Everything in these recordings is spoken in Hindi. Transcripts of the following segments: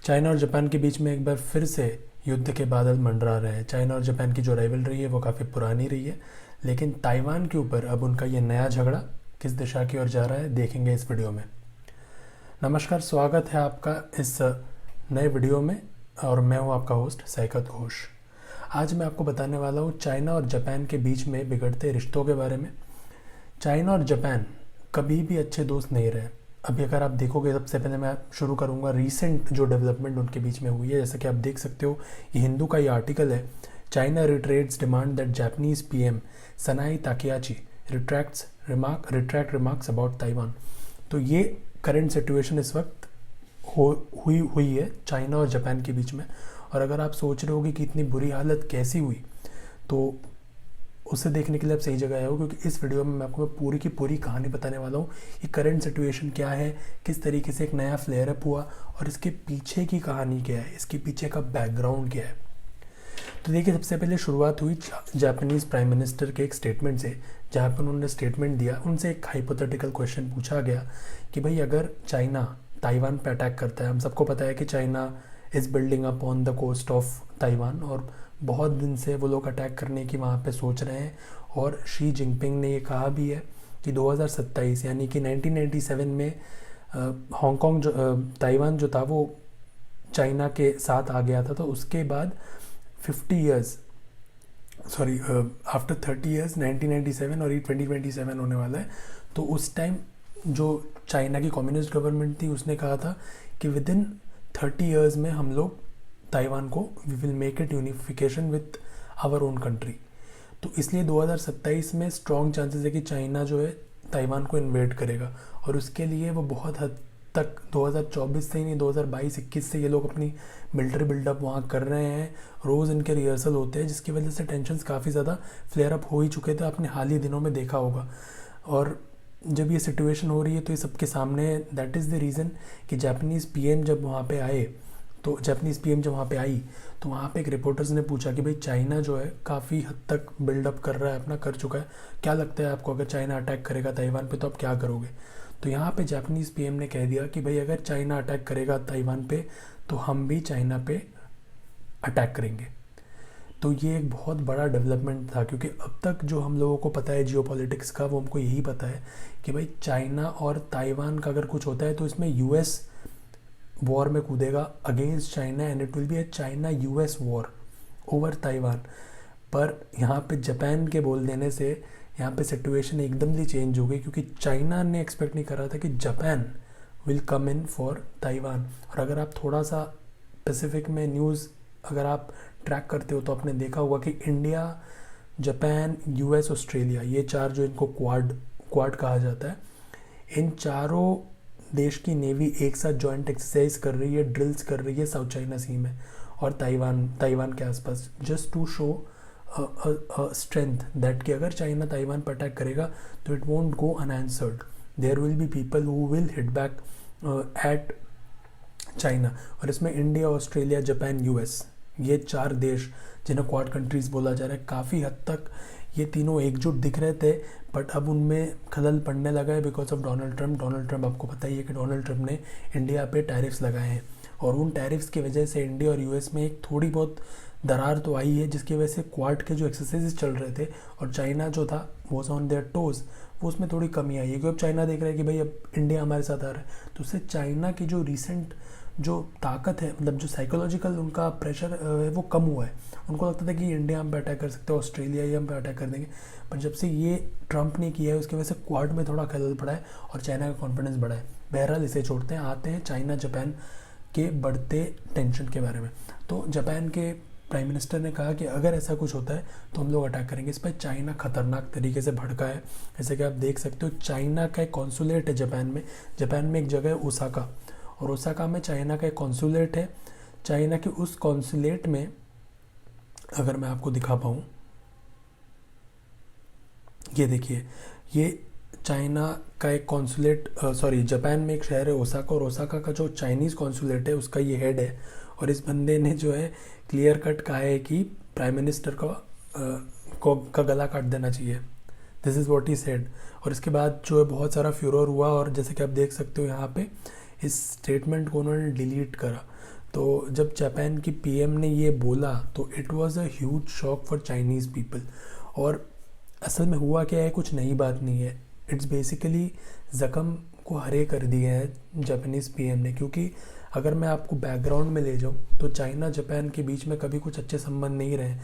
चाइना और जापान के बीच में एक बार फिर से युद्ध के बादल मंडरा रहे हैं। चाइना और जापान की जो राइवलरी है वो काफ़ी पुरानी रही है, लेकिन ताइवान के ऊपर अब उनका ये नया झगड़ा किस दिशा की ओर जा रहा है देखेंगे इस वीडियो में। नमस्कार, स्वागत है आपका इस नए वीडियो में और मैं हूँ आपका होस्ट सैकत घोष। आज मैं आपको बताने वाला हूँ चाइना और जापान के बीच में बिगड़ते रिश्तों के बारे में। चाइना और जापान कभी भी अच्छे दोस्त नहीं रहे। अभी अगर आप देखोगे, सबसे पहले मैं शुरू करूंगा रिसेंट जो डेवलपमेंट उनके बीच में हुई है। जैसे कि आप देख सकते हो, ये हिंदू का ये आर्टिकल है, China reiterates demand that Japanese PM Sanae Takaichi retract remarks about Taiwan. तो ये करंट सिचुएशन इस वक्त हुई है चाइना और जापान के बीच में। और अगर आप सोच रहे होगे कि इतनी बुरी हालत कैसी हुई, तो उसे देखने के लिए आप सही जगह आए हो, क्योंकि इस वीडियो में मैं आपको पूरी की पूरी कहानी बताने वाला हूँ। ये करंट सिचुएशन क्या है, किस तरीके से एक नया फ्लेयर अप हुआ और इसके पीछे की कहानी क्या है, इसके पीछे का बैकग्राउंड क्या है। तो देखिए, सबसे पहले शुरुआत हुई जापानीज प्राइम मिनिस्टर के एक स्टेटमेंट से, जहाँ पर उन्होंने स्टेटमेंट दिया। उनसे एक हाइपोथेटिकल क्वेश्चन पूछा गया कि भाई, अगर चाइना ताइवान पे अटैक करता है, हम सबको पता है कि China is building up on the coast of Taiwan और बहुत दिन से वो लोग अटैक करने की वहाँ पे सोच रहे हैं। और शी जिनपिंग ने ये कहा भी है कि 2027 यानी कि 1997 में हांगकांग ताइवान जो था वो चाइना के साथ आ गया था। तो उसके बाद 50 ईयर्स आफ्टर 30 ईयर्स 1997 और ये 2027 होने वाला है। तो उस टाइम जो चाइना की कम्युनिस्ट गवर्नमेंट थी उसने कहा था कि विद इन 30 ईयर्स में हम लोग ताइवान को we will make it unification with our own country. तो इसलिए 2027 में स्ट्रॉन्ग चांसेस है कि चाइना जो है ताइवान को इन्वेड करेगा। और उसके लिए वो बहुत हद तक 2024 से ही नहीं, 2022-21 से ये लोग अपनी मिलिट्री बिल्डअप वहाँ कर रहे हैं। रोज़ इनके रिहर्सल होते हैं, जिसकी वजह से टेंशन्स काफ़ी ज़्यादा फ्लेयर अप हो ही चुके थे, आपने हाल ही दिनों में देखा होगा। और जब ये सिचुएशन हो रही है तो ये सबके सामने है। दैट इज़ द रीज़न कि जापानीज़ पीएम जब वहाँ पे आई, तो वहाँ पे एक रिपोर्टर्स ने पूछा कि भाई, चाइना जो है काफ़ी हद तक बिल्डअप कर रहा है, अपना कर चुका है, क्या लगता है आपको अगर चाइना अटैक करेगा ताइवान पे तो आप क्या करोगे। तो यहाँ पे जापानीज़ पीएम ने कह दिया कि भाई, अगर चाइना अटैक करेगा ताइवान पे तो हम भी चाइना पे अटैक करेंगे। तो ये एक बहुत बड़ा डेवलपमेंट था, क्योंकि अब तक जो हम लोगों को पता है जियोपॉलिटिक्स का, वो हमको यही पता है कि भाई, चाइना और ताइवान का अगर कुछ होता है तो इसमें यूएस वॉर में कूदेगा against China and it will be a China US war over Taiwan. पर यहाँ पे जापान के बोल देने से यहाँ पे सिचुएशन एकदम से चेंज हो गई, क्योंकि चाइना ने एक्सपेक्ट नहीं करा था कि Japan will come in for Taiwan. और अगर आप थोड़ा सा पैसिफिक में न्यूज़ अगर आप ट्रैक करते हो तो आपने देखा होगा कि इंडिया, जापान, यूएस, ऑस्ट्रेलिया, ये चार जो इनको क्वाड कहा जाता है, इन चारों देश की नेवी एक साथ जॉइंट एक्सरसाइज कर रही है, ड्रिल्स कर रही है साउथ चाइना सी में और ताइवान के आसपास, just to show strength that कि अगर चाइना ताइवान पर अटैक करेगा तो it won't go unanswered. There will be people who will hit back at China. और इसमें इंडिया, ऑस्ट्रेलिया, जापान, यूएस, ये चार देश जिन्हें क्वाड कंट्रीज़ बोला जा रहा है, काफ़ी हद तक ये तीनों एकजुट दिख रहे थे। बट अब उनमें खलल पड़ने लगा है बिकॉज ऑफ डोनाल्ड ट्रम्प। आपको पता ही है कि डोनाल्ड ट्रम्प ने इंडिया पे टैरिफ्स लगाए हैं, और उन टैरिफ्स की वजह से इंडिया और यूएस में एक थोड़ी बहुत दरार तो आई है, जिसकी वजह से क्वाड के जो एक्सरसाइजेस चल रहे थे और चाइना जो था वो ऑन देयर टोज, वो उसमें थोड़ी कमी आई है। क्योंकि अब चाइना देख रहा है कि भाई, अब इंडिया हमारे साथ आ रहा है, तो उससे चाइना की जो रिसेंट जो ताकत है, मतलब जो साइकोलॉजिकल उनका प्रेशर है वो कम हुआ है। उनको लगता था कि इंडिया हम पे अटैक कर सकते हैं, ऑस्ट्रेलिया ही हम पे अटैक कर देंगे। पर जब से ये ट्रम्प ने किया है, उसकी वजह से क्वाड में थोड़ा खलल पड़ा है और चाइना का कॉन्फिडेंस बढ़ा है। बहरहाल, इसे छोड़ते हैं, आते हैं चाइना जापान के बढ़ते टेंशन के बारे में। तो जापान के प्राइम मिनिस्टर ने कहा कि अगर ऐसा कुछ होता है तो हम लोग अटैक करेंगे। इस पर चाइना खतरनाक तरीके से भड़का है। जैसे कि आप देख सकते हो, चाइना का एक कॉन्सुलेट है जापान में एक जगह है ओसाका, और ओसाका में चाइना का एक कॉन्सुलेट है। चाइना के उस कॉन्सुलेट में, अगर मैं आपको दिखा पाऊँ, ये देखिए, ये चाइना का एक कॉन्सुलेट जापान में एक शहर है ओसाका, और ओसाका का जो चाइनीज़ कॉन्सुलेट है उसका ये हेड है। और इस बंदे ने जो है क्लियर कट कहा है कि प्राइम मिनिस्टर का गला काट देना चाहिए। This is what he said. और इसके बाद जो है बहुत सारा फ्यूरोर हुआ, और जैसे कि आप देख सकते हो यहाँ पे इस स्टेटमेंट को उन्होंने डिलीट करा। तो जब जापान की पीएम ने ये बोला तो it was a huge shock for Chinese people. और असल में हुआ क्या है, कुछ नई बात नहीं है, इट्स बेसिकली ज़ख्म को हरे कर दिए हैं जापानीज़ पीएम ने। क्योंकि अगर मैं आपको बैकग्राउंड में ले जाऊँ तो चाइना जापान के बीच में कभी कुछ अच्छे संबंध नहीं रहे।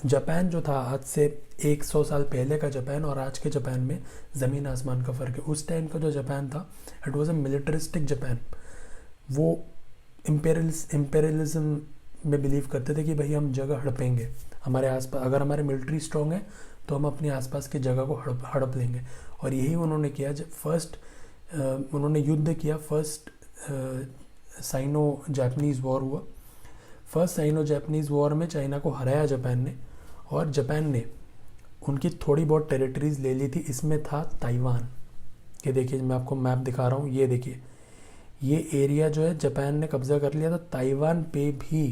जापान जो था आज से 100 साल पहले का जापान और आज के जापान में ज़मीन आसमान का फ़र्क है। उस टाइम का जो जापान था इट वाज अ मिलिटरिस्टिक जापान। वो इम्पेरियलिज्म में बिलीव करते थे कि भाई हम जगह हड़पेंगे, हमारे आसपास अगर हमारे मिलिट्री स्ट्रॉन्ग है तो हम अपने आसपास की जगह को हड़प लेंगे। और यही उन्होंने किया। जब फर्स्ट उन्होंने युद्ध किया, फर्स्ट साइनो जापानीज़ वॉर हुआ। फर्स्ट साइनो जापानीज़ वॉर में चाइना को हराया जापान ने, और जापान ने उनकी थोड़ी बहुत टेरिटरीज़ ले ली थी। इसमें था ताइवान। ये देखिए, मैं आपको मैप दिखा रहा हूँ, ये देखिए, ये एरिया जो है जापान ने कब्ज़ा कर लिया था। ताइवान पे भी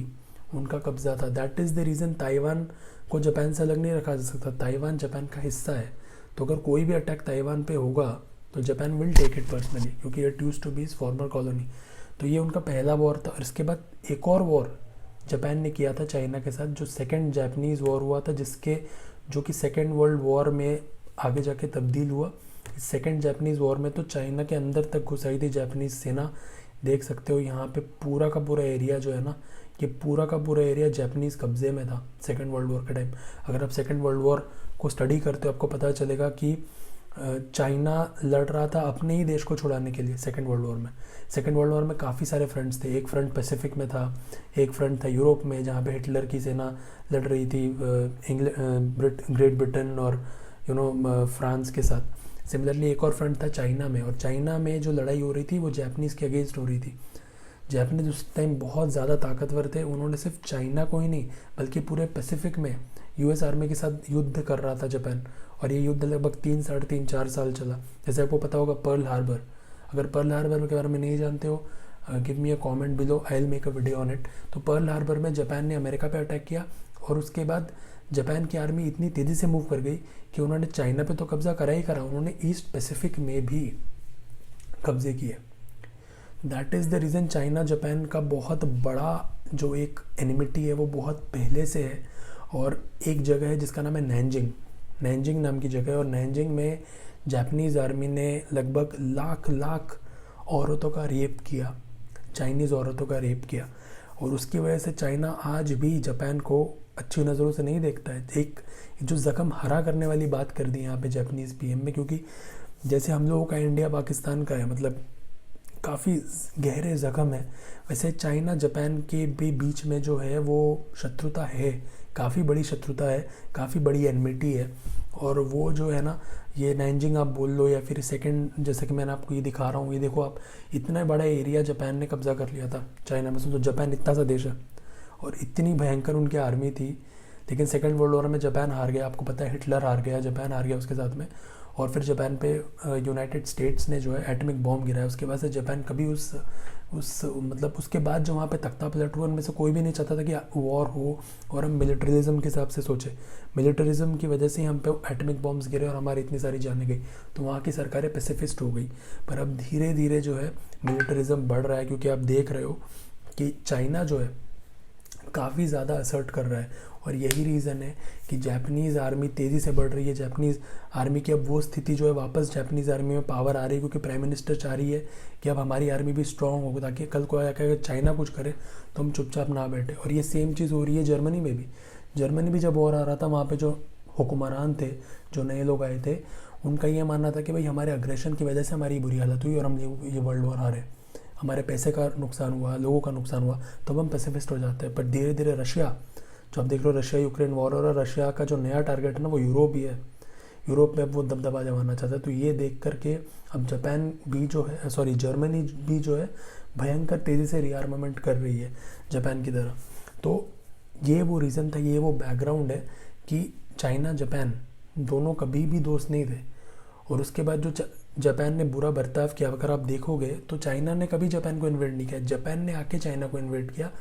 उनका कब्ज़ा था। That is the reason Taiwan को जापान से अलग नहीं रखा जा सकता। ताइवान जापान का हिस्सा है, तो अगर कोई भी अटैक ताइवान पे होगा तो Japan will take it personally, क्योंकि it used to be his former colony. तो ये उनका पहला वॉर था। और इसके बाद एक और वॉर जापान ने किया था चाइना के साथ, जो सेकेंड जापानीज़ वॉर हुआ था, जो कि सेकेंड वर्ल्ड वॉर में आगे जाके तब्दील हुआ। सेकेंड जापानीज़ वॉर में तो चाइना के अंदर तक घुस आई थी जापानीज़ सेना। देख सकते हो यहाँ पे पूरा का पूरा एरिया जो है ना, ये पूरा का पूरा एरिया जापानीज़ कब्ज़े में था सेकेंड वर्ल्ड वॉर के टाइम। अगर आप सेकेंड वर्ल्ड वॉर को स्टडी करते हो आपको पता चलेगा कि चाइना लड़ रहा था अपने ही देश को छुड़ाने के लिए सेकेंड वर्ल्ड वॉर में। सेकेंड वर्ल्ड वॉर में काफ़ी सारे फ्रंट्स थे। एक फ्रंट पैसिफिक में था, एक फ्रंट था यूरोप में जहाँ पे हिटलर की सेना लड़ रही थी ग्रेट ब्रिटेन और फ्रांस के साथ। सिमिलरली एक और फ्रंट था चाइना में, और चाइना में जो लड़ाई हो रही थी वो जापानीज़ के अगेंस्ट हो रही थी। जापानीज उस टाइम बहुत ज़्यादा ताकतवर थे। उन्होंने सिर्फ चाइना को ही नहीं बल्कि पूरे पैसिफिक में यूएस आर्मी के साथ युद्ध कर रहा था जापान। और ये युद्ध लगभग 3, साढ़े 3, 4 साल चला। जैसे आपको पता होगा पर्ल हार्बर, अगर पर्ल हार्बर के बारे में नहीं जानते हो give me a comment below, I will make a video on it. तो पर्ल हार्बर में जापान ने अमेरिका पे अटैक किया, और उसके बाद जापान की आर्मी इतनी तेज़ी से मूव कर गई कि उन्होंने चाइना पे तो कब्ज़ा करा ही करा, उन्होंने ईस्ट पैसिफिक में भी कब्जे किए। That is the reason China Japan का बहुत बड़ा जो एक एनिमिटी है वो बहुत पहले से है। और एक जगह है जिसका नाम है नैनजिंग नाम की जगह है, और नैनजिंग में जापानीज़ आर्मी ने लगभग लाख औरतों का रेप किया, चाइनीज़ औरतों का रेप किया। और उसकी वजह से चाइना आज भी जापान को अच्छी नज़रों से नहीं देखता है। एक जो ज़ख्म हरा करने वाली बात कर दी यहाँ पे जापानीज़ पीएम में, क्योंकि जैसे हम लोगों का इंडिया पाकिस्तान का है, मतलब काफ़ी गहरे ज़ख्म है, वैसे चाइना जापान के भी बीच में जो है वो शत्रुता है, काफ़ी बड़ी शत्रुता है, काफ़ी बड़ी एनमिटी है। और वो जो है ना, ये नैनजिंग आप बोल लो या फिर सेकंड, जैसे कि मैंने आपको ये दिखा रहा हूँ, ये देखो आप, इतना बड़ा एरिया जापान ने कब्ज़ा कर लिया था चाइना में। तो जापान इतना सा देश है और इतनी भयंकर उनकी आर्मी थी, लेकिन सेकेंड वर्ल्ड वॉर में जापान हार गया। आपको पता है हिटलर हार गया, जापान हार गया उसके साथ में। और फिर जापान पे यूनाइटेड स्टेट्स ने जो है एटॉमिक बॉम्ब गिराया। उसके बाद से जापान कभी उस मतलब उसके बाद जो वहाँ पे तख्ता पलट हुआ, उनमें से कोई भी नहीं चाहता था कि वॉर हो और हम मिलिट्रिज्म के हिसाब से सोचें। मिलिट्रिज्म की वजह से हम पे एटॉमिक बॉम्ब्स गिरे और हमारी इतनी सारी जानें गई, तो वहाँ की सरकारें पैसिफिस्ट हो गई। पर अब धीरे धीरे जो है मिलिट्रिज्म बढ़ रहा है, क्योंकि आप देख रहे हो कि चाइना जो है काफ़ी ज़्यादा असर्ट कर रहा है। और यही रीज़न है कि जापानीज़ आर्मी तेज़ी से बढ़ रही है। जापानीज़ आर्मी की अब वो स्थिति जो है वापस जापानीज़ आर्मी में पावर आ रही है, क्योंकि प्राइम मिनिस्टर चाह रही है कि अब हमारी आर्मी भी स्ट्रॉन्ग हो, ताकि कल को आकर अगर चाइना कुछ करे तो हम चुपचाप ना बैठे। और ये सेम चीज़ हो रही है जर्मनी में भी। जर्मनी भी जब वॉर आ रहा था, वहाँ पर जो हुक्मरान थे, जो नए लोग आए थे, उनका ये मानना था कि भाई हमारे अग्रेशन की वजह से हमारी बुरी हालत हुई और हम ये वर्ल्ड वॉर हारे, हमारे पैसे का नुकसान हुआ, लोगों का नुकसान हुआ, तो हम पैसिफिस्ट हो जाते हैं। पर धीरे धीरे रशिया, जो आप देख रहे हो रशिया यूक्रेन वॉर हो रहा है, रशिया का जो नया टारगेट है ना वो यूरोप ही है। यूरोप में अब वो दबदबा जमाना चाहता है। तो ये देख करके अब जापान भी जो है, सॉरी जर्मनी भी जो है भयंकर तेज़ी से रीआर्मामेंट कर रही है जापान की तरह। तो ये वो रीज़न था, ये वो बैकग्राउंड है कि चाइना जापान दोनों कभी भी दोस्त नहीं थे। और उसके बाद जो जापान ने बुरा बर्ताव किया, अगर आप देखोगे तो चाइना ने कभी जापान को इन्वेड नहीं किया, जापान ने आके चाइना को इन्वेड किया।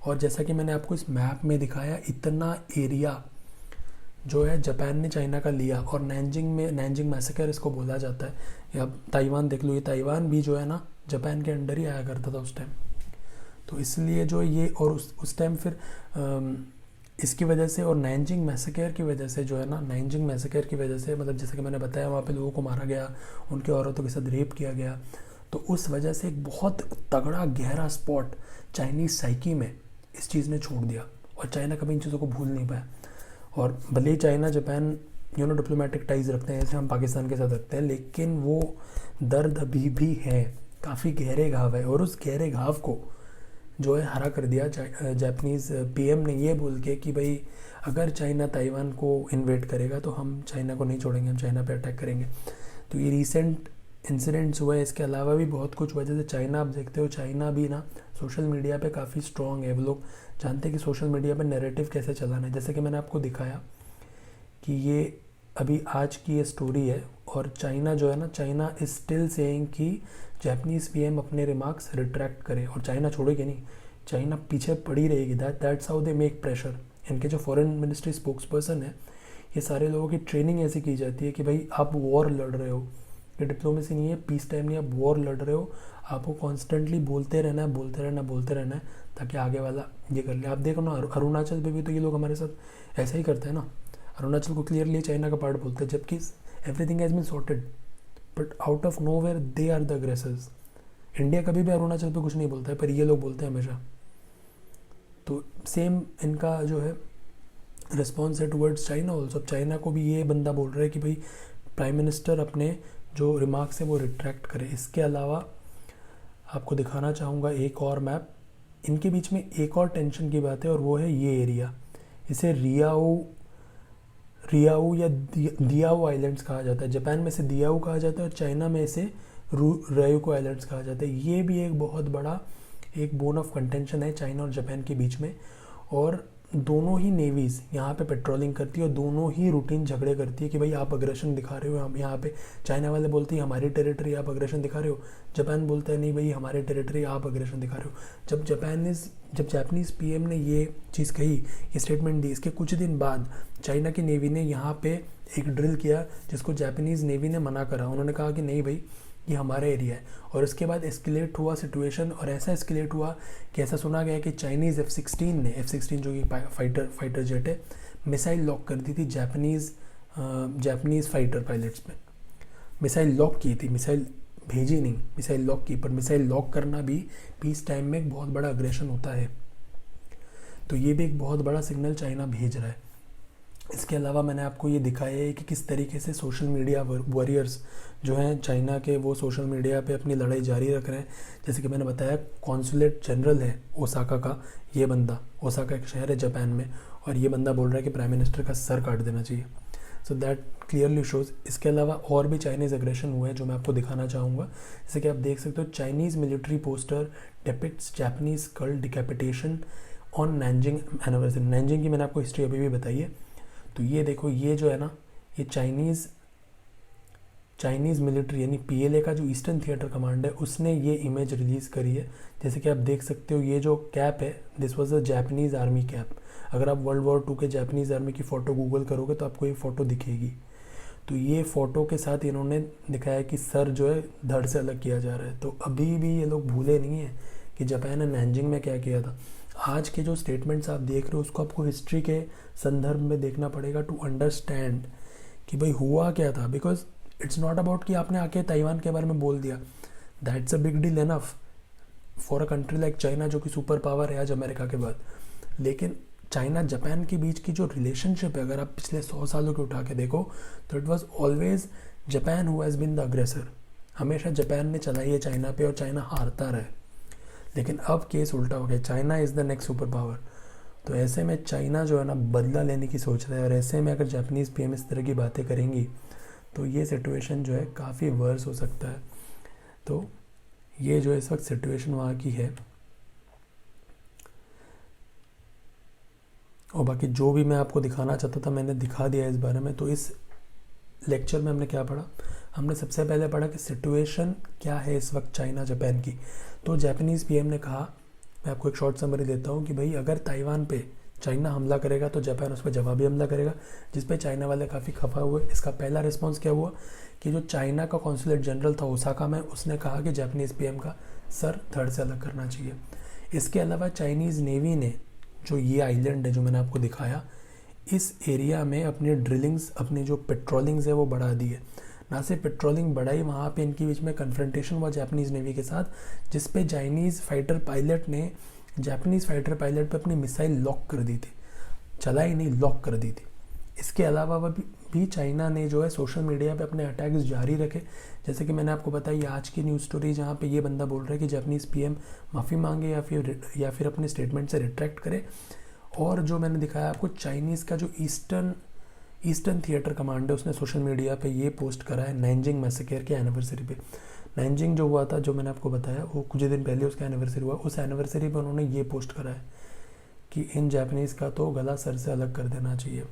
और जैसा कि मैंने आपको इस मैप में दिखाया, इतना एरिया जो है जापान ने चाइना का लिया। और नैनजिंग मैसेकर इसको बोला जाता है। या ताइवान देख लो, ये ताइवान भी जो है ना जापान के अंडर ही आया करता था उस टाइम। तो इसलिए जो ये और उस टाइम फिर इसकी वजह से और नैनजिंग मैसेकर की वजह से जो है ना, नैनजिंग मैसेकर की वजह से मतलब जैसे कि मैंने बताया वहाँ पे लोगों को मारा गया, उनकी औरतों के साथ रेप किया गया, तो उस वजह से एक बहुत तगड़ा गहरा स्पॉट चाइनीज़ साइकी में इस चीज़ ने छोड़ दिया और चाइना कभी इन चीज़ों को भूल नहीं पाया। और भले ही चाइना जापान डिप्लोमेटिक टाइज रखते हैं जैसे हम पाकिस्तान के साथ रखते हैं, लेकिन वो दर्द अभी भी है, काफ़ी गहरे घाव है। और उस गहरे घाव को जो है हरा कर दिया जापानीज़ पीएम ने ये बोल के कि भाई अगर चाइना ताइवान को इन्वेट करेगा तो हम चाइना को नहीं छोड़ेंगे, हम चाइना पे अटैक करेंगे। तो ये रिसेंट इंसिडेंट्स हुए, इसके अलावा भी बहुत कुछ वजह से चाइना, आप देखते हो चाइना भी ना सोशल मीडिया पे काफ़ी स्ट्रॉन्ग है। वो लोग जानते हैं कि सोशल मीडिया पे नैरेटिव कैसे चलाना है। जैसे कि मैंने आपको दिखाया कि ये अभी आज की ये स्टोरी है और चाइना जो है ना, चाइना इज स्टिल सेइंग कि जापानीज़ पीएम अपने रिमार्क्स रिट्रैक्ट करे और चाइना छोड़ेगी नहीं, चाइना पीछे पड़ी रहेगी। That's how they make pressure. इनके जो फॉरेन मिनिस्ट्री स्पोक्स पर्सन है, ये सारे लोगों की ट्रेनिंग ऐसी की जाती है कि भाई आप वॉर लड़ रहे हो, ये डिप्लोमेसी नहीं है, पीस टाइम नहीं, आप वॉर लड़ रहे हो, आपको कॉन्स्टेंटली बोलते रहना है ताकि आगे वाला ये कर ले। आप देखो ना अरुणाचल पे भी तो ये लोग हमारे साथ ऐसा ही करते हैं ना, अरुणाचल को क्लियरली चाइना का पार्ट बोलते हैं जबकि everything has been sorted, but out of nowhere they are the aggressors. India कभी भी अरुणाचल पे कुछ नहीं बोलता है, पर ये लोग बोलते हैं हमेशा। तो सेम इनका जो है रिस्पॉन्स है टुवर्ड्स चाइना ऑल्सो। अब चाइना को भी ये बंदा बोल रहा है कि भाई प्राइम मिनिस्टर अपने जो रिमार्क्स है वो रिट्रैक्ट करे। इसके अलावा आपको दिखाना चाहूँगा एक और मैप। इनके बीच में एक और टेंशन की बात है और वो है ये एरिया, इसे रियाओ या दियाओ आइलैंड्स कहा जाता है। जापान में इसे दियाओ कहा जाता है और चाइना में इसे रयोको आइलैंड्स कहा जाता है। ये भी एक बहुत बड़ा एक बोन ऑफ कंटेंशन है चाइना और जापान के बीच में। और दोनों ही नेवीज़ यहाँ पे पेट्रोलिंग करती है और दोनों ही रूटीन झगड़े करती है कि भाई आप अग्रेशन दिखा रहे हो, हम यहाँ पे चाइना वाले बोलते हैं हमारी टेरिटरी आप अग्रेशन दिखा रहे हो, जापान बोलता है नहीं भाई हमारे टेरिटरी आप अग्रेशन दिखा रहे हो। जब जापानीज़ पीएम ने ये चीज़ कही, ये स्टेटमेंट दी, इसके कुछ दिन बाद चाइना की नेवी ने यहाँ पे एक ड्रिल किया जिसको जापानीज़ नेवी ने मना करा। उन्होंने कहा कि नहीं भाई ये हमारा एरिया है। और उसके बाद एस्केलेट हुआ सिचुएशन और ऐसा एस्केलेट हुआ कि ऐसा सुना गया कि चाइनीज़ F-16 जो कि फाइटर जेट है, मिसाइल लॉक कर दी थी जापानीज़ फाइटर पायलट्स पे। मिसाइल लॉक की थी, मिसाइल भेजी नहीं, मिसाइल लॉक की। पर मिसाइल लॉक करना भी पीस टाइम में एक बहुत बड़ा अग्रेशन होता है। तो ये भी एक बहुत बड़ा सिग्नल चाइना भेज रहा है। इसके अलावा मैंने आपको ये दिखाया है कि किस तरीके से सोशल मीडिया वॉरियर्स जो हैं चाइना के, वो सोशल मीडिया पे अपनी लड़ाई जारी रख रहे हैं। जैसे कि मैंने बताया कॉन्सुलेट जनरल है ओसाका का, ये बंदा, ओसाका एक शहर है जापान में, और ये बंदा बोल रहा है कि प्राइम मिनिस्टर का सर काट देना चाहिए। So that clearly shows. इसके अलावा और भी चाइनीज़ एग्रेशन हुए हैं जो मैं आपको दिखाना चाहूँगा। जैसे कि आप देख सकते हो Chinese military poster depicts Japanese skull decapitation on Nanjing anniversary. Nanjing की मैंने आपको हिस्ट्री अभी भी बताई है। तो ये देखो, ये जो है ना, ये चाइनीज़ मिलिट्री यानी पीएलए का जो ईस्टर्न थिएटर कमांड है उसने ये इमेज रिलीज़ करी है। जैसे कि आप देख सकते हो ये जो कैप है, this was a Japanese army cap. अगर आप वर्ल्ड वॉर 2 के जापानीज़ आर्मी की फ़ोटो गूगल करोगे तो आपको ये फ़ोटो दिखेगी। तो ये फ़ोटो के साथ इन्होंने दिखाया कि सर जो है धड़ से अलग किया जा रहा है। तो अभी भी ये लोग भूले नहीं हैं कि जापान ने नैनजिंग में क्या किया था। आज के जो स्टेटमेंट्स आप देख रहे हो उसको आपको हिस्ट्री के संदर्भ में देखना पड़ेगा टू अंडरस्टैंड कि भाई हुआ क्या था। बिकॉज इट्स नॉट अबाउट कि आपने आके ताइवान के बारे में बोल दिया, that's a big deal enough for a country like China जो कि सुपर पावर है आज अमेरिका के बाद। लेकिन चाइना जापान के बीच की जो रिलेशनशिप है, अगर आप पिछले 100 सालों के उठा के देखो तो it was always Japan who has been the aggressor. हमेशा जापान ने चलाई है चाइना पे और चाइना हारता रहे। लेकिन अब केस उल्टा हो गया, China is the next super power. तो ऐसे में चाइना जो है ना बदला लेने की सोच रहा है, और ऐसे में अगर जापानीज़ पीएम इस तरह की बातें करेंगी तो ये सिचुएशन जो है काफ़ी वर्स हो सकता है। तो ये जो इस वक्त सिचुएशन वहाँ की है। और बाकी जो भी मैं आपको दिखाना चाहता था मैंने दिखा दिया इस बारे में। तो इस लेक्चर में हमने क्या पढ़ा? हमने सबसे पहले पढ़ा कि सिचुएशन क्या है इस वक्त चाइना जापान की। तो जापानीज़ पीएम ने कहा, मैं आपको एक शॉर्ट समरी देता हूँ कि भाई अगर ताइवान पे चाइना हमला करेगा तो जापान उस पर जवाबी हमला करेगा, जिस पे चाइना वाले काफ़ी खफा हुए। इसका पहला रिस्पांस क्या हुआ कि जो चाइना का कॉन्सुलेट जनरल था ओसाका में, उसने कहा कि जापानीज़ पीएम का सर धड़ से अलग करना चाहिए। इसके अलावा चाइनीज़ नेवी ने जो ये आइलैंड है जो मैंने आपको दिखाया, इस एरिया में अपनी ड्रिलिंग्स, अपनी जो पेट्रोलिंग्स है वो बढ़ा दी है। ना सिर्फ पेट्रोलिंग बढ़ाई, वहाँ पे इनके बीच में कन्फ्रंटेशन हुआ जापानीज़ नेवी के साथ, जिस पे चाइनीज़ फाइटर पायलट ने जापानीज़ फाइटर पायलट पे अपनी मिसाइल लॉक कर दी थी, चलाई नहीं, लॉक कर दी थी। इसके अलावा भी चाइना ने जो है सोशल मीडिया पे अपने अटैक्स जारी रखे। जैसे कि मैंने आपको बताया आज की न्यूज़ स्टोरी जहाँ पे ये बंदा बोल रहा है कि जापानीज़ पीएम माफ़ी मांगे या फिर अपने स्टेटमेंट से रिट्रैक्ट करे। और जो मैंने दिखाया आपको, चाइनीज़ का जो ईस्टर्न थिएटर कमांड है उसने सोशल मीडिया पे ये पोस्ट करा है नैनजिंग मैसेकर के एनिवर्सरी पे। नैनजिंग जो हुआ था, जो मैंने आपको बताया, वो कुछ दिन पहले उसका एनिवर्सरी हुआ, उस एनिवर्सरी पे उन्होंने ये पोस्ट करा है कि इन जापानीज़ का तो गला सर से अलग कर देना चाहिए।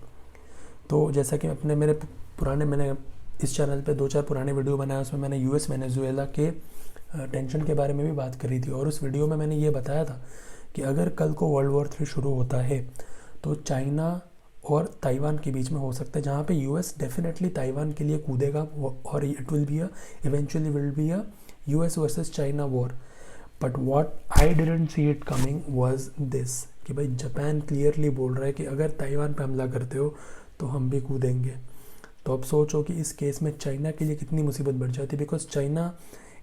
तो जैसा कि मैंने इस चैनल पे 2-4 पुराने वीडियो बनाया, उसमें मैंने यूएस वेनेजुएला के टेंशन के बारे में भी बात करी थी। और उस वीडियो में मैंने ये बताया था कि अगर कल को वर्ल्ड वॉर 3 शुरू होता है तो चाइना और ताइवान के बीच में हो सकता है, जहाँ पे यूएस डेफिनेटली ताइवान के लिए कूदेगा और it will B eventually will be a US versus China war. But what I didn't see it coming was this, कि भाई जापान क्लियरली बोल रहा है कि अगर ताइवान पे हमला करते हो तो हम भी कूदेंगे। तो अब सोचो कि इस केस में चाइना के लिए कितनी मुसीबत बढ़ जाती, because China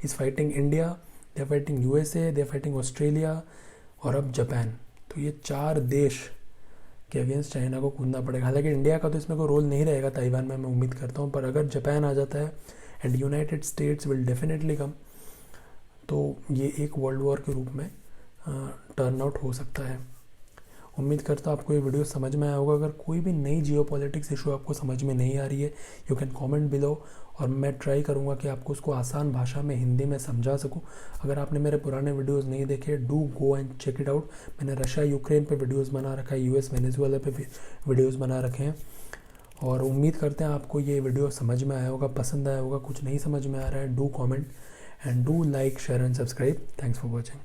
is fighting India, they are fighting USA, they are fighting Australia और अब जापान। तो ये 4 देश के अगेंस्ट चाइना को कूदना पड़ेगा। हालांकि इंडिया का तो इसमें कोई रोल नहीं रहेगा ताइवान में, मैं उम्मीद करता हूँ, पर अगर जापान आ जाता है and United states will definitely come, तो ये एक वर्ल्ड वॉर के रूप में टर्न आउट हो सकता है। उम्मीद करता हूँ आपको ये वीडियो समझ में आया होगा। अगर कोई भी नई जियोपॉलिटिक्स इशू आपको समझ में नहीं आ रही है, यू कैन कमेंट बिलो, और मैं ट्राई करूँगा कि आपको उसको आसान भाषा में हिंदी में समझा सकूँ। अगर आपने मेरे पुराने वीडियोस नहीं देखे, do go and check it out. मैंने रशिया यूक्रेन पे वीडियोस बना रखा है, यूएस वेनेजुएला पे भी वीडियोस बना रखे हैं, और उम्मीद करते हैं आपको ये वीडियो समझ में आया होगा, पसंद आया होगा। कुछ नहीं समझ में आ रहा है, do comment and do like, share and subscribe. Thanks for watching.